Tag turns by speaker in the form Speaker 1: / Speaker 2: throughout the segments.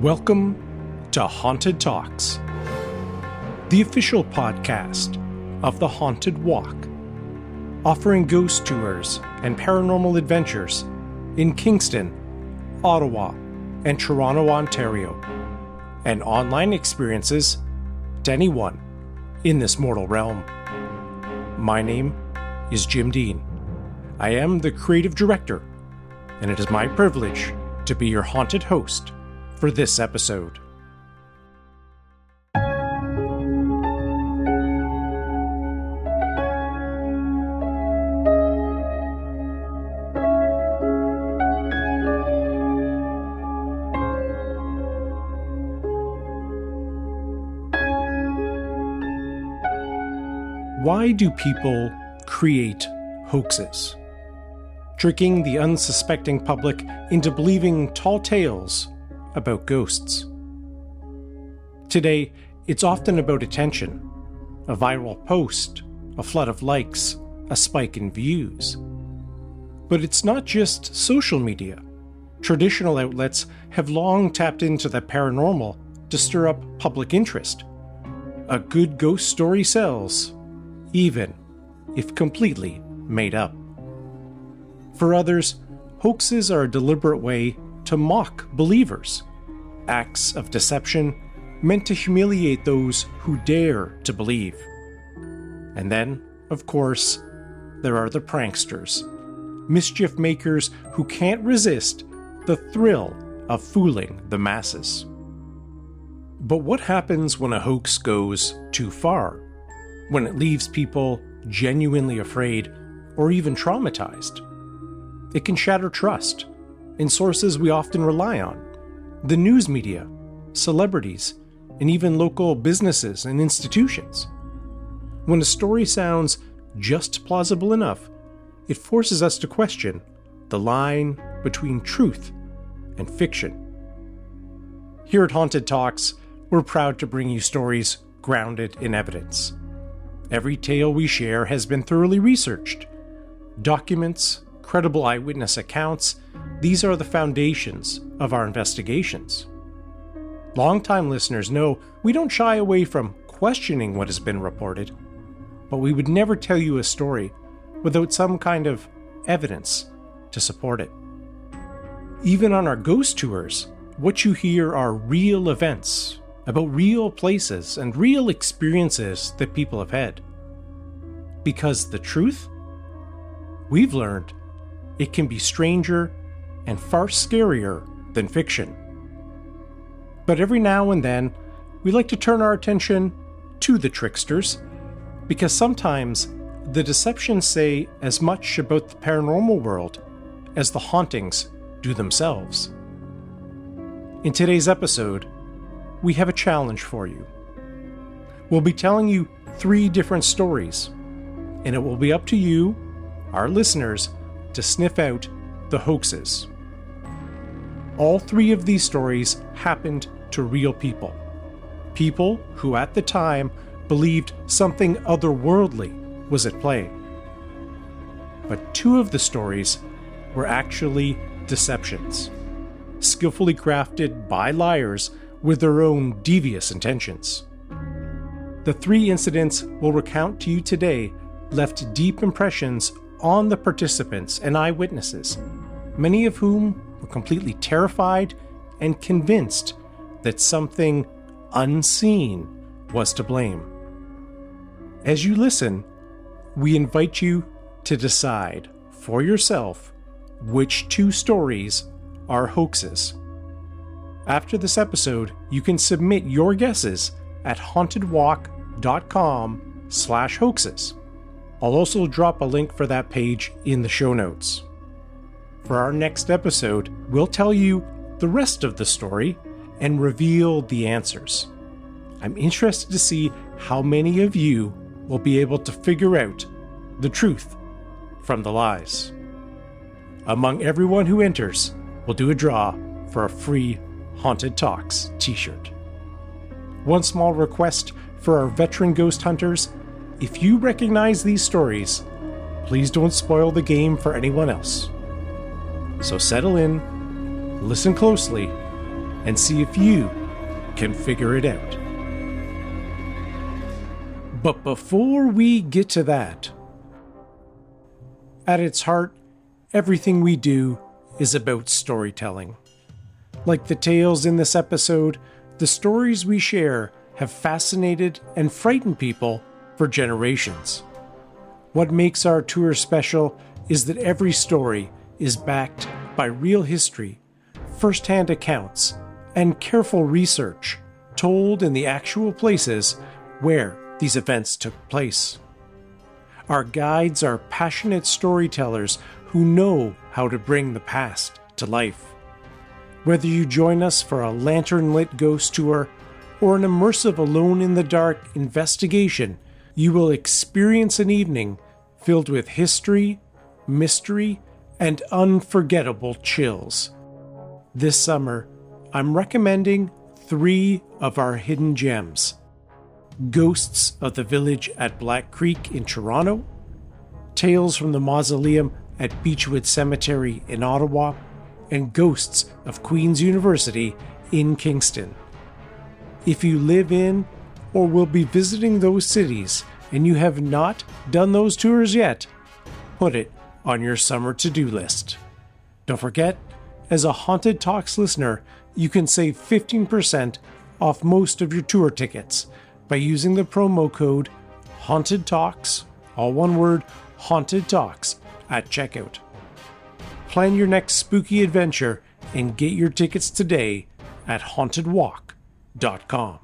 Speaker 1: Welcome to Haunted Talks, the official podcast of the Haunted Walk, offering ghost tours and paranormal adventures in Kingston, Ottawa, and Toronto, Ontario, and online experiences to anyone in this mortal realm. My name is Jim Dean. I am the creative director, and it is my privilege to be your haunted host for this episode. Why do people create hoaxes, tricking the unsuspecting public into believing tall tales about ghosts? Today, it's often about attention, a viral post, a flood of likes, a spike in views. But it's not just social media. Traditional outlets have long tapped into the paranormal to stir up public interest. A good ghost story sells, even if completely made up. For others, hoaxes are a deliberate way to mock believers, acts of deception meant to humiliate those who dare to believe. And then, of course, there are the pranksters, mischief makers who can't resist the thrill of fooling the masses. But what happens when a hoax goes too far? When it leaves people genuinely afraid or even traumatized? It can shatter trust in sources we often rely on, the news media, celebrities, and even local businesses and institutions. When a story sounds just plausible enough, it forces us to question the line between truth and fiction. Here at Haunted Talks, we're proud to bring you stories grounded in evidence. Every tale we share has been thoroughly researched. Documents, credible eyewitness accounts, these are the foundations of our investigations. Longtime listeners know we don't shy away from questioning what has been reported, but we would never tell you a story without some kind of evidence to support it. Even on our ghost tours, what you hear are real events about real places and real experiences that people have had. Because the truth? We've learned it can be stranger and far scarier than fiction. But every now and then, we like to turn our attention to the tricksters, because sometimes the deceptions say as much about the paranormal world as the hauntings do themselves. In today's episode, we have a challenge for you. We'll be telling you 3 different stories, and it will be up to you, our listeners, to sniff out the hoaxes. All 3 of these stories happened to real people. People who at the time believed something otherworldly was at play. But 2 of the stories were actually deceptions, skillfully crafted by liars with their own devious intentions. The 3 incidents we'll recount to you today left deep impressions on the participants and eyewitnesses, many of whom were completely terrified and convinced that something unseen was to blame. As you listen, we invite you to decide for yourself which 2 stories are hoaxes. After this episode, you can submit your guesses at hauntedwalk.com/hoaxes. I'll also drop a link for that page in the show notes. For our next episode, we'll tell you the rest of the story and reveal the answers. I'm interested to see how many of you will be able to figure out the truth from the lies. Among everyone who enters, we'll do a draw for a free Haunted Talks t-shirt. One small request for our veteran ghost hunters: if you recognize these stories, please don't spoil the game for anyone else. So settle in, listen closely, and see if you can figure it out. But before we get to that, at its heart, everything we do is about storytelling. Like the tales in this episode, the stories we share have fascinated and frightened people for generations. What makes our tour special is that every story is backed by real history, first-hand accounts, and careful research told in the actual places where these events took place. Our guides are passionate storytellers who know how to bring the past to life. Whether you join us for a lantern-lit ghost tour or an immersive alone-in-the-dark investigation, you will experience an evening filled with history, mystery, and unforgettable chills. This summer, I'm recommending 3 of our hidden gems: Ghosts of the Village at Black Creek in Toronto, Tales from the Mausoleum at Beechwood Cemetery in Ottawa, and Ghosts of Queen's University in Kingston. If you live in or will be visiting those cities and you have not done those tours yet, put it on your summer to-do list. Don't forget, as a Haunted Talks listener, you can save 15% off most of your tour tickets by using the promo code Haunted Talks, all one word, Haunted Talks, at checkout. Plan your next spooky adventure and get your tickets today at hauntedwalk.com.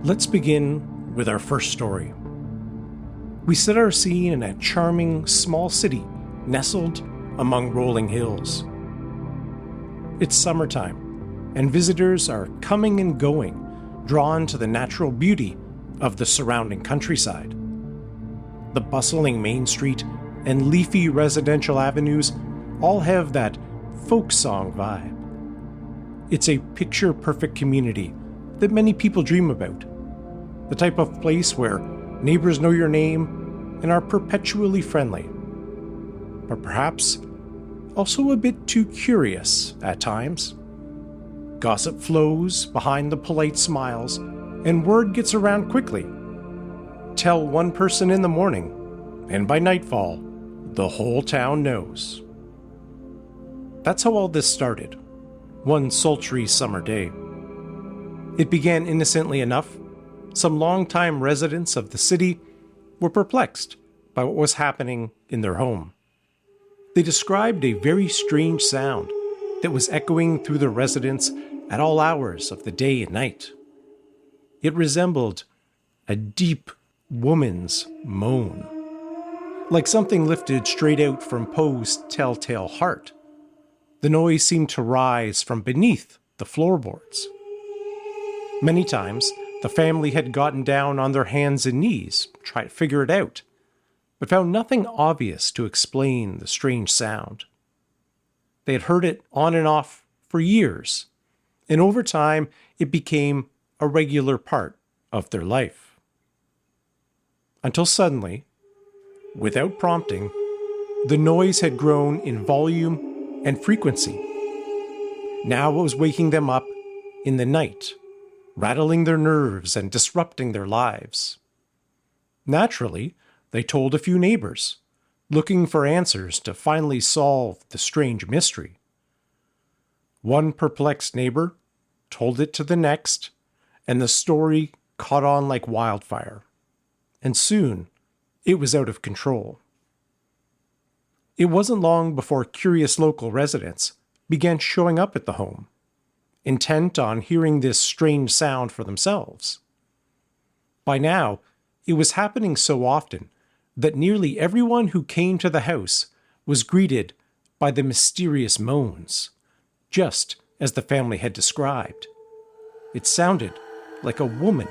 Speaker 1: Let's begin with our first story. We set our scene in a charming small city nestled among rolling hills. It's summertime, and visitors are coming and going, drawn to the natural beauty of the surrounding countryside. The bustling main street and leafy residential avenues all have that folk song vibe. It's a picture-perfect community that many people dream about. The type of place where neighbors know your name and are perpetually friendly, but perhaps also a bit too curious at times. Gossip flows behind the polite smiles, and word gets around quickly. Tell one person in the morning, and by nightfall, the whole town knows. That's how all this started, one sultry summer day. It began innocently enough. Some longtime residents of the city were perplexed by what was happening in their home. They described a very strange sound that was echoing through the residence at all hours of the day and night. It resembled a deep woman's moan, like something lifted straight out from Poe's Telltale Heart. The noise seemed to rise from beneath the floorboards. Many times, the family had gotten down on their hands and knees, tried to figure it out, but found nothing obvious to explain the strange sound. They had heard it on and off for years, and over time it became a regular part of their life. Until suddenly, without prompting, the noise had grown in volume and frequency. Now it was waking them up in the night, rattling their nerves and disrupting their lives. Naturally, they told a few neighbors, looking for answers to finally solve the strange mystery. One perplexed neighbor told it to the next, and the story caught on like wildfire. And soon, it was out of control. It wasn't long before curious local residents began showing up at the home, intent on hearing this strange sound for themselves. By now, it was happening so often that nearly everyone who came to the house was greeted by the mysterious moans, just as the family had described. It sounded like a woman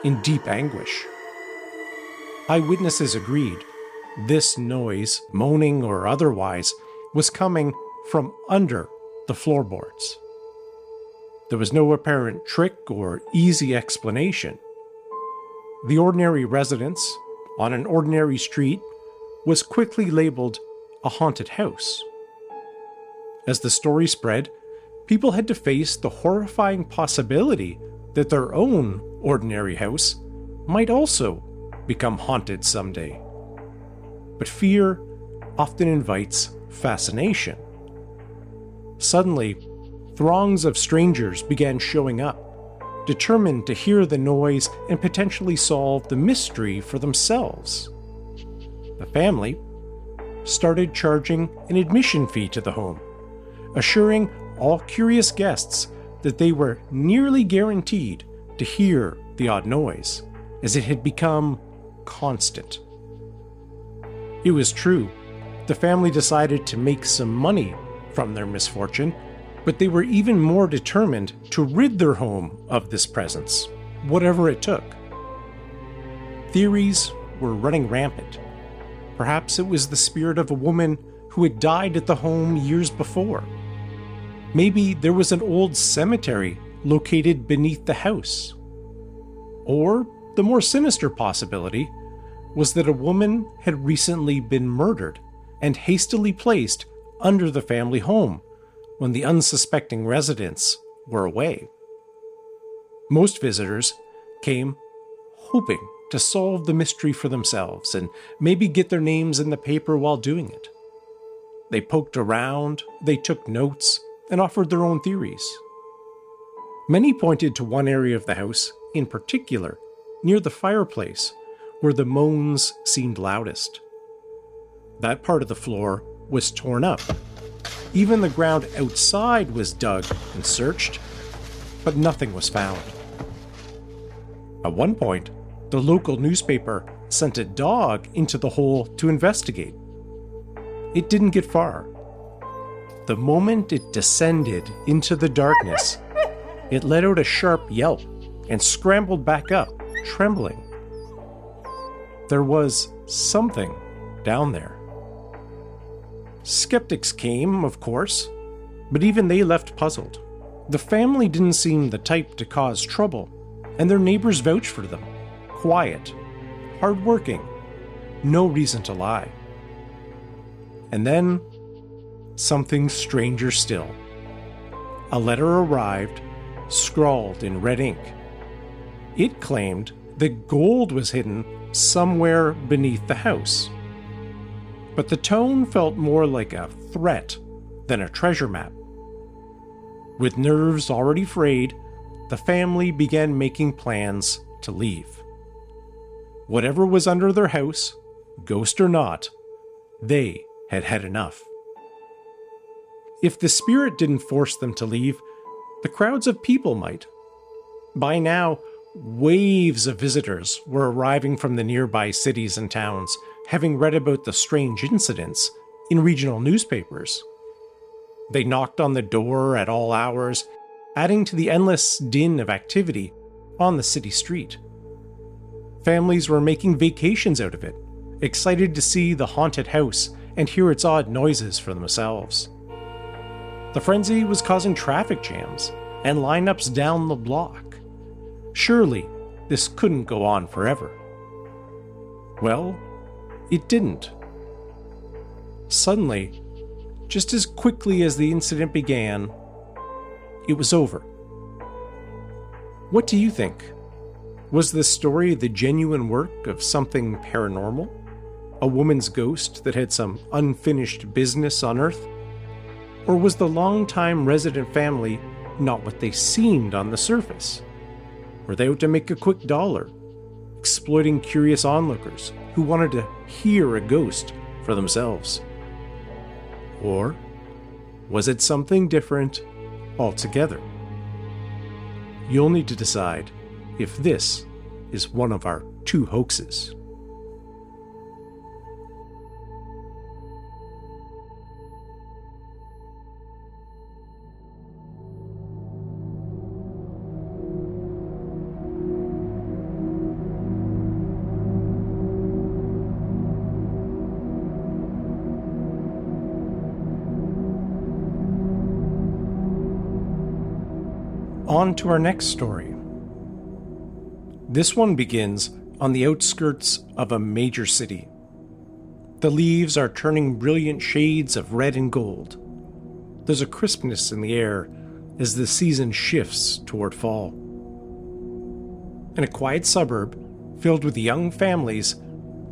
Speaker 1: in deep anguish. Eyewitnesses agreed This noise, moaning or otherwise, was coming from under the floorboards. There was no apparent trick or easy explanation. The ordinary residence, on an ordinary street, was quickly labeled a haunted house. As the story spread, people had to face the horrifying possibility that their own ordinary house might also become haunted someday. But fear often invites fascination. Suddenly, throngs of strangers began showing up, determined to hear the noise and potentially solve the mystery for themselves. The family started charging an admission fee to the home, assuring all curious guests that they were nearly guaranteed to hear the odd noise, as it had become constant. It was true. The family decided to make some money from their misfortune, but they were even more determined to rid their home of this presence, whatever it took. Theories were running rampant. Perhaps it was the spirit of a woman who had died at the home years before. Maybe there was an old cemetery located beneath the house. Or the more sinister possibility was that a woman had recently been murdered and hastily placed under the family home when the unsuspecting residents were away. Most visitors came hoping to solve the mystery for themselves and maybe get their names in the paper while doing it. They poked around, they took notes, and offered their own theories. Many pointed to one area of the house, in particular, near the fireplace, where the moans seemed loudest. That part of the floor was torn up. Even the ground outside was dug and searched, but nothing was found. At one point, the local newspaper sent a dog into the hole to investigate. It didn't get far. The moment it descended into the darkness, it let out a sharp yelp and scrambled back up, trembling. There was something down there. Skeptics came, of course, but even they left puzzled. The family didn't seem the type to cause trouble, and their neighbors vouched for them. Quiet, hardworking, no reason to lie. And then, something stranger still. A letter arrived, scrawled in red ink. It claimed that gold was hidden somewhere beneath the house. But the tone felt more like a threat than a treasure map. With nerves already frayed, the family began making plans to leave. Whatever was under their house, ghost or not, they had had enough. If the spirit didn't force them to leave, the crowds of people might. By now, waves of visitors were arriving from the nearby cities and towns, having read about the strange incidents in regional newspapers. They knocked on the door at all hours, adding to the endless din of activity on the city street. Families were making vacations out of it, excited to see the haunted house and hear its odd noises for themselves. The frenzy was causing traffic jams and lineups down the block. Surely, this couldn't go on forever. Well, it didn't. Suddenly, just as quickly as the incident began, it was over. What do you think? Was this story the genuine work of something paranormal? A woman's ghost that had some unfinished business on Earth? Or was the long-time resident family not what they seemed on the surface? Were they out to make a quick dollar, exploiting curious onlookers who wanted to hear a ghost for themselves? Or was it something different altogether? You'll need to decide if this is one of our 2 hoaxes. On to our next story. This one begins on the outskirts of a major city. The leaves are turning brilliant shades of red and gold. There's a crispness in the air as the season shifts toward fall. In a quiet suburb filled with young families,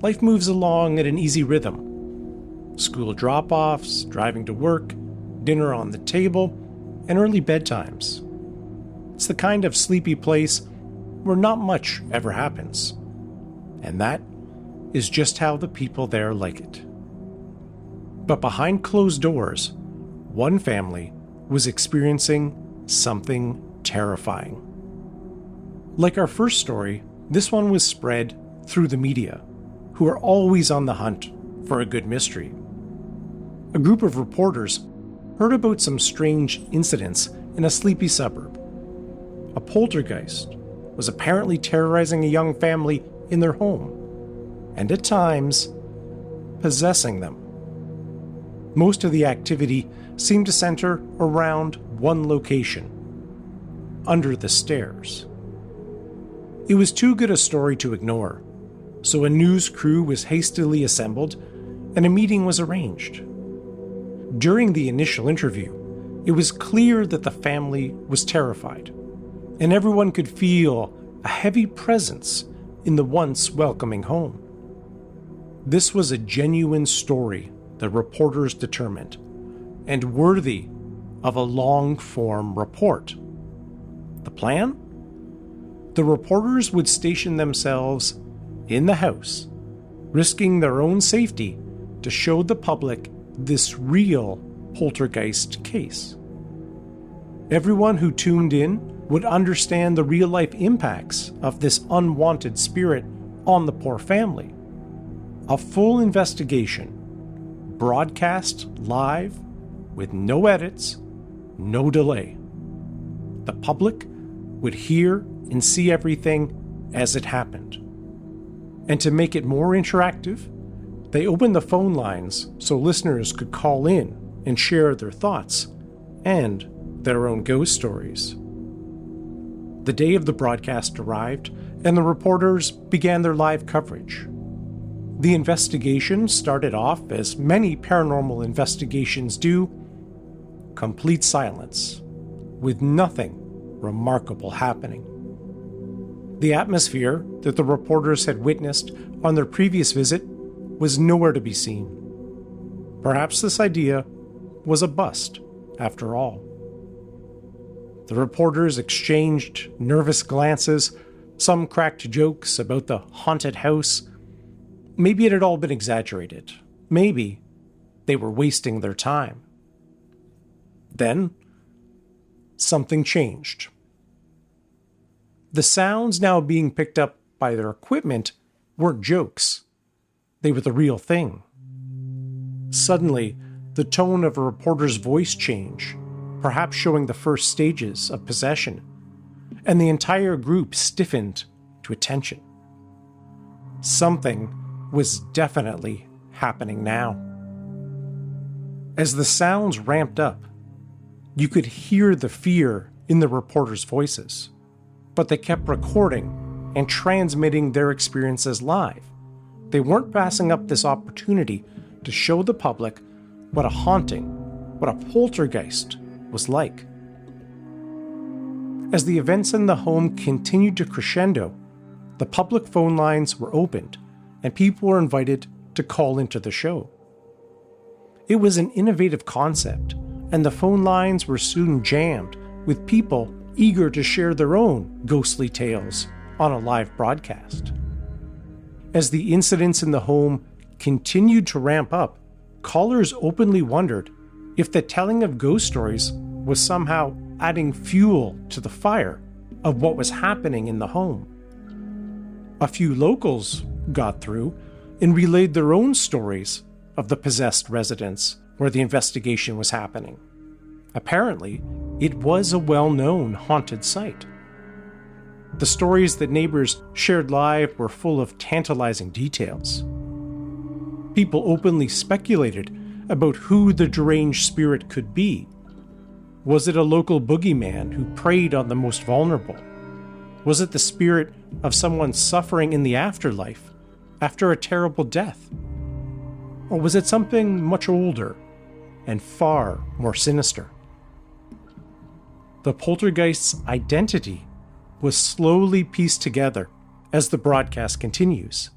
Speaker 1: life moves along at an easy rhythm. School drop-offs, driving to work, dinner on the table, and early bedtimes. It's the kind of sleepy place where not much ever happens. And that is just how the people there like it. But behind closed doors, one family was experiencing something terrifying. Like our first story, this one was spread through the media, who are always on the hunt for a good mystery. A group of reporters heard about some strange incidents in a sleepy suburb. A poltergeist was apparently terrorizing a young family in their home, and at times, possessing them. Most of the activity seemed to center around one location, under the stairs. It was too good a story to ignore, so a news crew was hastily assembled and a meeting was arranged. During the initial interview, it was clear that the family was terrified, and everyone could feel a heavy presence in the once welcoming home. This was a genuine story, the reporters determined, and worthy of a long-form report. The plan? The reporters would station themselves in the house, risking their own safety to show the public this real poltergeist case. Everyone who tuned in would understand the real-life impacts of this unwanted spirit on the poor family. A full investigation, broadcast live, with no edits, no delay. The public would hear and see everything as it happened. And to make it more interactive, they opened the phone lines so listeners could call in and share their thoughts and their own ghost stories. The day of the broadcast arrived, and the reporters began their live coverage. The investigation started off as many paranormal investigations do: complete silence, with nothing remarkable happening. The atmosphere that the reporters had witnessed on their previous visit was nowhere to be seen. Perhaps this idea was a bust, after all. The reporters exchanged nervous glances, some cracked jokes about the haunted house. Maybe it had all been exaggerated. Maybe they were wasting their time. Then, something changed. The sounds now being picked up by their equipment weren't jokes. They were the real thing. Suddenly, the tone of a reporter's voice changed, perhaps showing the first stages of possession, and the entire group stiffened to attention. Something was definitely happening now. As the sounds ramped up, you could hear the fear in the reporters' voices, but they kept recording and transmitting their experiences live. They weren't passing up this opportunity to show the public what a haunting, what a poltergeist was like. As the events in the home continued to crescendo, the public phone lines were opened and people were invited to call into the show. It was an innovative concept, and the phone lines were soon jammed with people eager to share their own ghostly tales on a live broadcast. As the incidents in the home continued to ramp up, callers openly wondered if the telling of ghost stories was somehow adding fuel to the fire of what was happening in the home. A few locals got through and relayed their own stories of the possessed residence where the investigation was happening. Apparently, it was a well-known haunted site. The stories that neighbors shared live were full of tantalizing details. People openly speculated about who the deranged spirit could be. Was it a local boogeyman who preyed on the most vulnerable? Was it the spirit of someone suffering in the afterlife after a terrible death? Or was it something much older and far more sinister? The poltergeist's identity was slowly pieced together as the broadcast continues.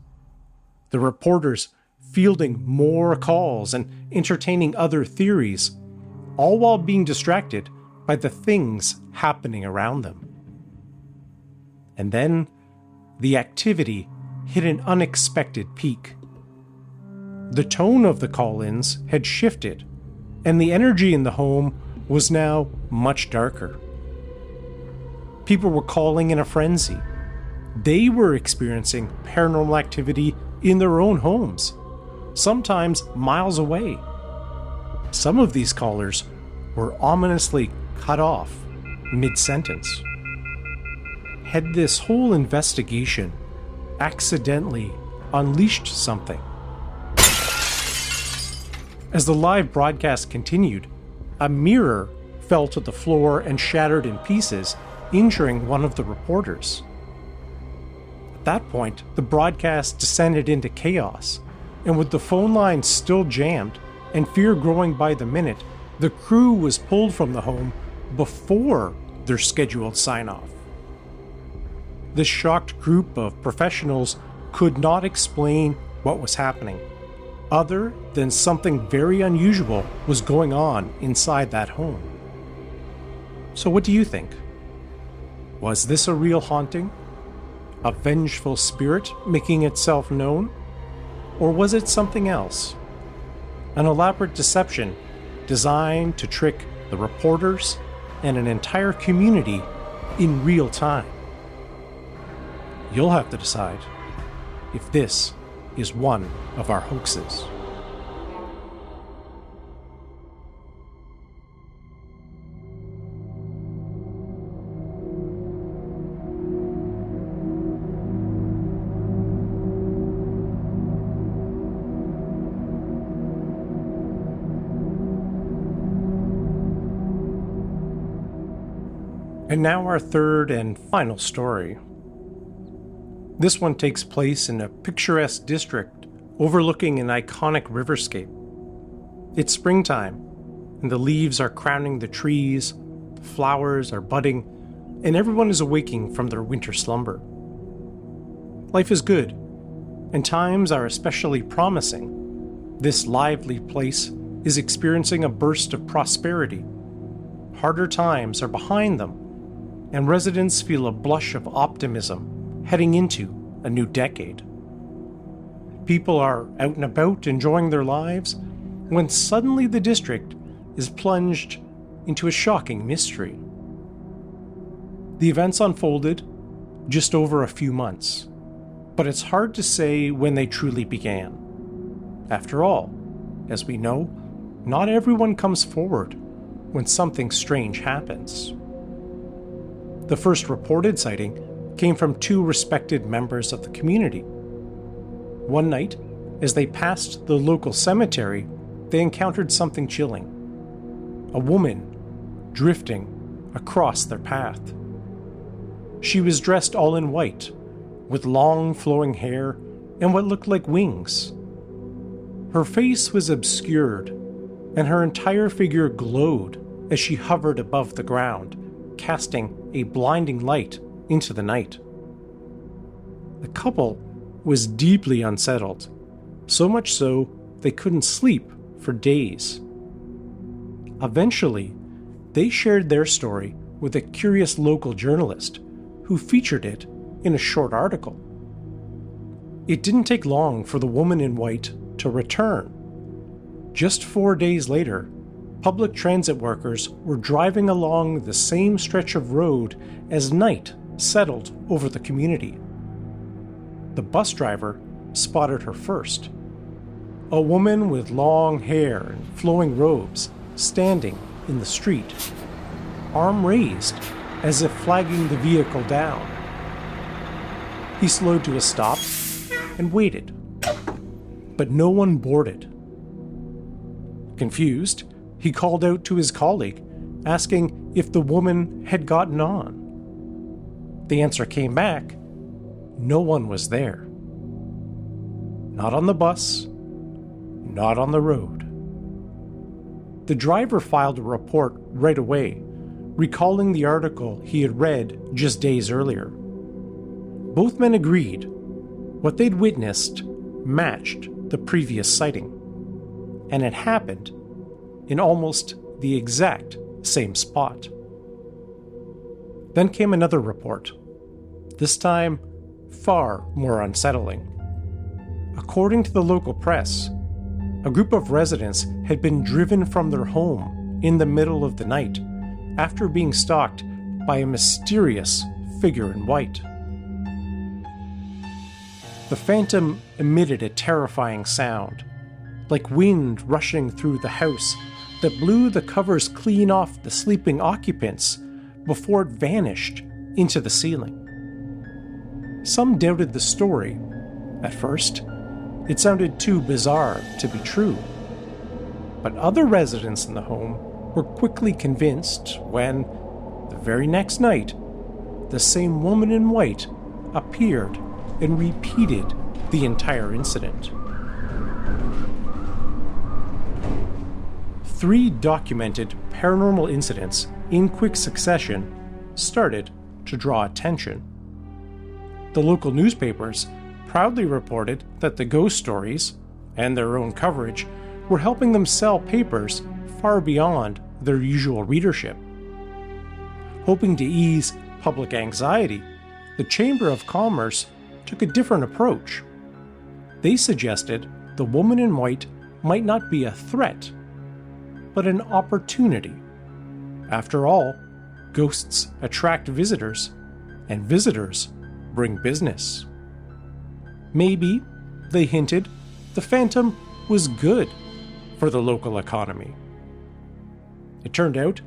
Speaker 1: The reporters fielding more calls and entertaining other theories, all while being distracted by the things happening around them. And then, the activity hit an unexpected peak. The tone of the call-ins had shifted, and the energy in the home was now much darker. People were calling in a frenzy. They were experiencing paranormal activity in their own homes, sometimes miles away. Some of these callers were ominously cut off mid-sentence. Had this whole investigation accidentally unleashed something? As the live broadcast continued, a mirror fell to the floor and shattered in pieces, injuring one of the reporters. At that point, the broadcast descended into chaos, and with the phone lines still jammed and fear growing by the minute, the crew was pulled from the home before their scheduled sign-off. This shocked group of professionals could not explain what was happening, other than something very unusual was going on inside that home. So what do you think? Was this a real haunting? A vengeful spirit making itself known? Or was it something else? An elaborate deception designed to trick the reporters and an entire community in real time? You'll have to decide if this is one of our hoaxes. And now our third and final story. This one takes place in a picturesque district overlooking an iconic riverscape. It's springtime, and the leaves are crowning the trees, the flowers are budding, and everyone is awaking from their winter slumber. Life is good, and times are especially promising. This lively place is experiencing a burst of prosperity. Harder times are behind them, and residents feel a blush of optimism heading into a new decade. People are out and about enjoying their lives when suddenly the district is plunged into a shocking mystery. The events unfolded just over a few months, but it's hard to say when they truly began. After all, as we know, not everyone comes forward when something strange happens. The first reported sighting came from two respected members of the community. One night, as they passed the local cemetery, they encountered something chilling. A woman drifting across their path. She was dressed all in white, with long flowing hair and what looked like wings. Her face was obscured, and her entire figure glowed as she hovered above the ground, casting a blinding light into the night. The couple was deeply unsettled, so much so they couldn't sleep for days. Eventually, they shared their story with a curious local journalist who featured it in a short article. It didn't take long for the woman in white to return. Just 4 days later, public transit workers were driving along the same stretch of road as night settled over the community. The bus driver spotted her first. A woman with long hair and flowing robes standing in the street, arm raised as if flagging the vehicle down. He slowed to a stop and waited, but no one boarded. Confused, he called out to his colleague asking if the woman had gotten on. The answer came back: no one was there. Not on the bus, not on the road. The driver filed a report right away, recalling the article he had read just days earlier. Both men agreed what they'd witnessed matched the previous sighting, and it happened in almost the exact same spot. Then came another report, this time far more unsettling. According to the local press, a group of residents had been driven from their home in the middle of the night after being stalked by a mysterious figure in white. The phantom emitted a terrifying sound, like wind rushing through the house, that blew the covers clean off the sleeping occupants before it vanished into the ceiling. Some doubted the story. At first, it sounded too bizarre to be true. But other residents in the home were quickly convinced when, the very next night, the same woman in white appeared and repeated the entire incident. 3 documented paranormal incidents in quick succession started to draw attention. The local newspapers proudly reported that the ghost stories, and their own coverage, were helping them sell papers far beyond their usual readership. Hoping to ease public anxiety, the Chamber of Commerce took a different approach. They suggested the woman in white might not be a threat, but an opportunity. After all, ghosts attract visitors, and visitors bring business. Maybe, they hinted, the phantom was good for the local economy. It turned out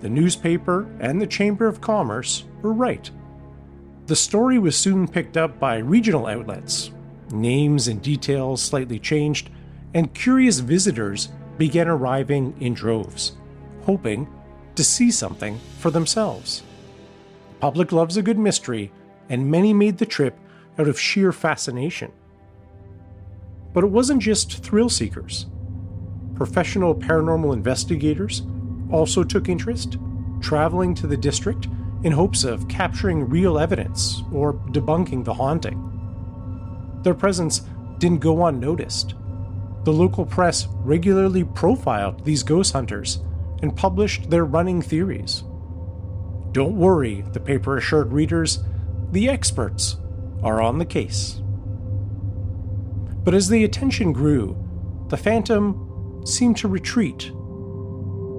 Speaker 1: the newspaper and the Chamber of Commerce were right. The story was soon picked up by regional outlets. Names and details slightly changed, and curious visitors began arriving in droves, hoping to see something for themselves. The public loves a good mystery, and many made the trip out of sheer fascination. But it wasn't just thrill seekers. Professional paranormal investigators also took interest, traveling to the district in hopes of capturing real evidence or debunking the haunting. Their presence didn't go unnoticed. The local press regularly profiled these ghost hunters and published their running theories. Don't worry, the paper assured readers, the experts are on the case. But as the attention grew, the phantom seemed to retreat.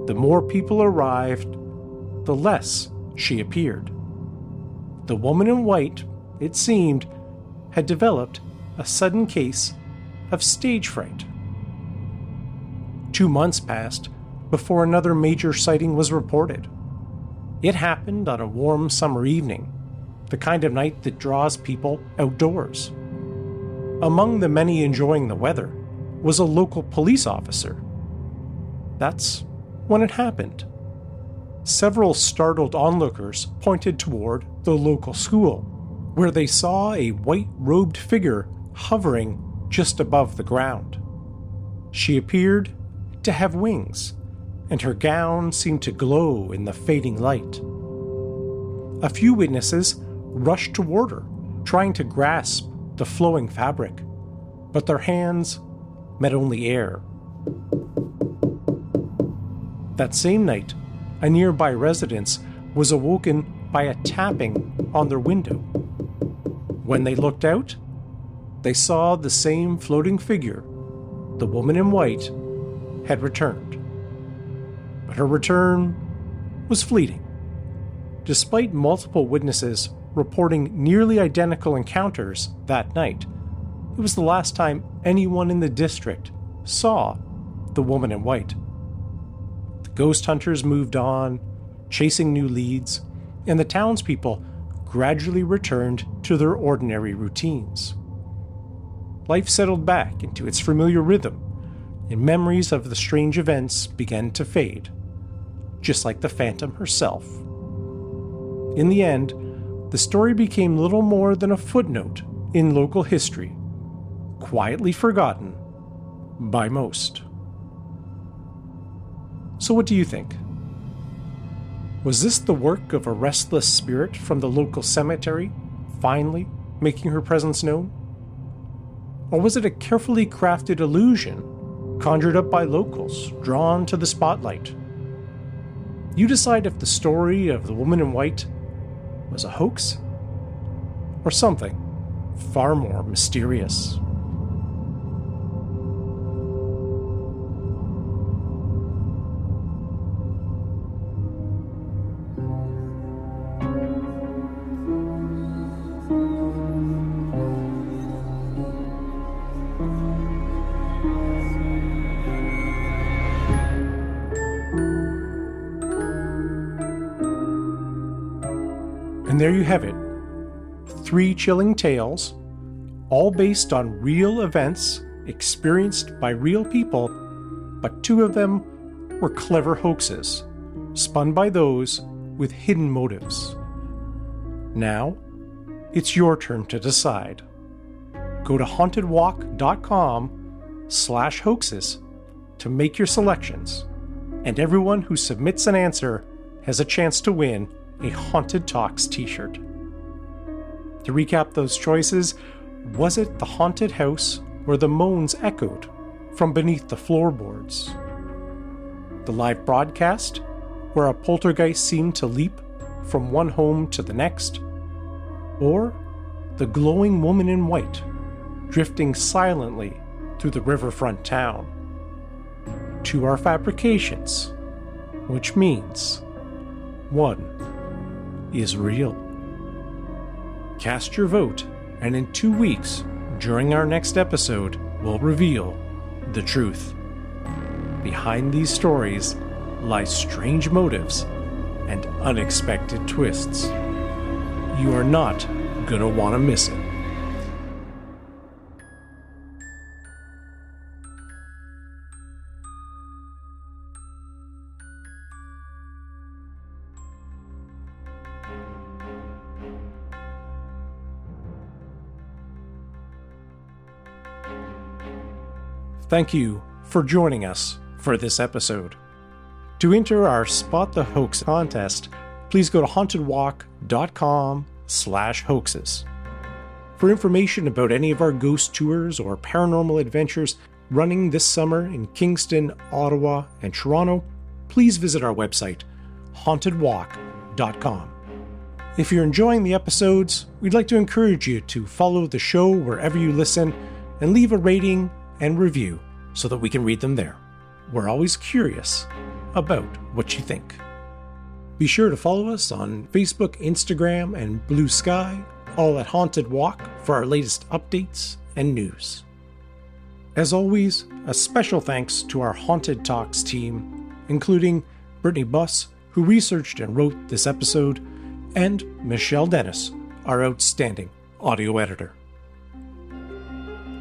Speaker 1: The more people arrived, the less she appeared. The woman in white, it seemed, had developed a sudden case of stage fright. 2 months passed before another major sighting was reported. It happened on a warm summer evening, the kind of night that draws people outdoors. Among the many enjoying the weather was a local police officer. That's when it happened. Several startled onlookers pointed toward the local school, where they saw a white-robed figure hovering just above the ground. She appeared to have wings, and her gown seemed to glow in the fading light. A few witnesses rushed toward her, trying to grasp the flowing fabric, but their hands met only air. That same night, a nearby residence was awoken by a tapping on their window. When they looked out, they saw the same floating figure. The woman in white had returned. But her return was fleeting. Despite multiple witnesses reporting nearly identical encounters that night, it was the last time anyone in the district saw the woman in white. The ghost hunters moved on, chasing new leads, and the townspeople gradually returned to their ordinary routines. Life settled back into its familiar rhythm, and memories of the strange events began to fade. just like the Phantom herself. In the end, the story became little more than a footnote in local history, quietly forgotten by most. So what do you think? Was this the work of a restless spirit from the local cemetery, finally making her presence known? Or was it a carefully crafted illusion conjured up by locals drawn to the spotlight? You decide if the story of the woman in white was a hoax or something far more mysterious. And there you have it. 3 chilling tales, all based on real events experienced by real people, but 2 of them were clever hoaxes, spun by those with hidden motives. Now, it's your turn to decide. Go to hauntedwalk.com/hoaxes to make your selections, and everyone who submits an answer has a chance to win a Haunted Talks t-shirt. To recap those choices, was it the haunted house where the moans echoed from beneath the floorboards? The live broadcast where a poltergeist seemed to leap from one home to the next? Or the glowing woman in white drifting silently through the riverfront town? 2 are fabrications, which means 1 is real. Cast your vote, and in 2 weeks, during our next episode, we'll reveal the truth. Behind these stories lie strange motives and unexpected twists. You are not gonna want to miss it. Thank you for joining us for this episode. To enter our Spot the Hoax contest, please go to hauntedwalk.com/hoaxes. For information about any of our ghost tours or paranormal adventures running this summer in Kingston, Ottawa, and Toronto, please visit our website, hauntedwalk.com. If you're enjoying the episodes, we'd like to encourage you to follow the show wherever you listen and leave a rating and review so that we can read them there. We're always curious about what you think. Be sure to follow us on Facebook, Instagram, and Blue Sky, all at Haunted Walk, for our latest updates and news. As always, a special thanks to our Haunted Talks team, including Brittany Buss, who researched and wrote this episode, and Michelle Dennis, our outstanding audio editor.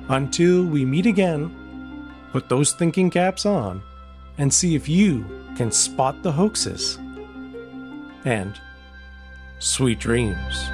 Speaker 1: Until we meet again, put those thinking caps on and see if you can spot the hoaxes. And sweet dreams.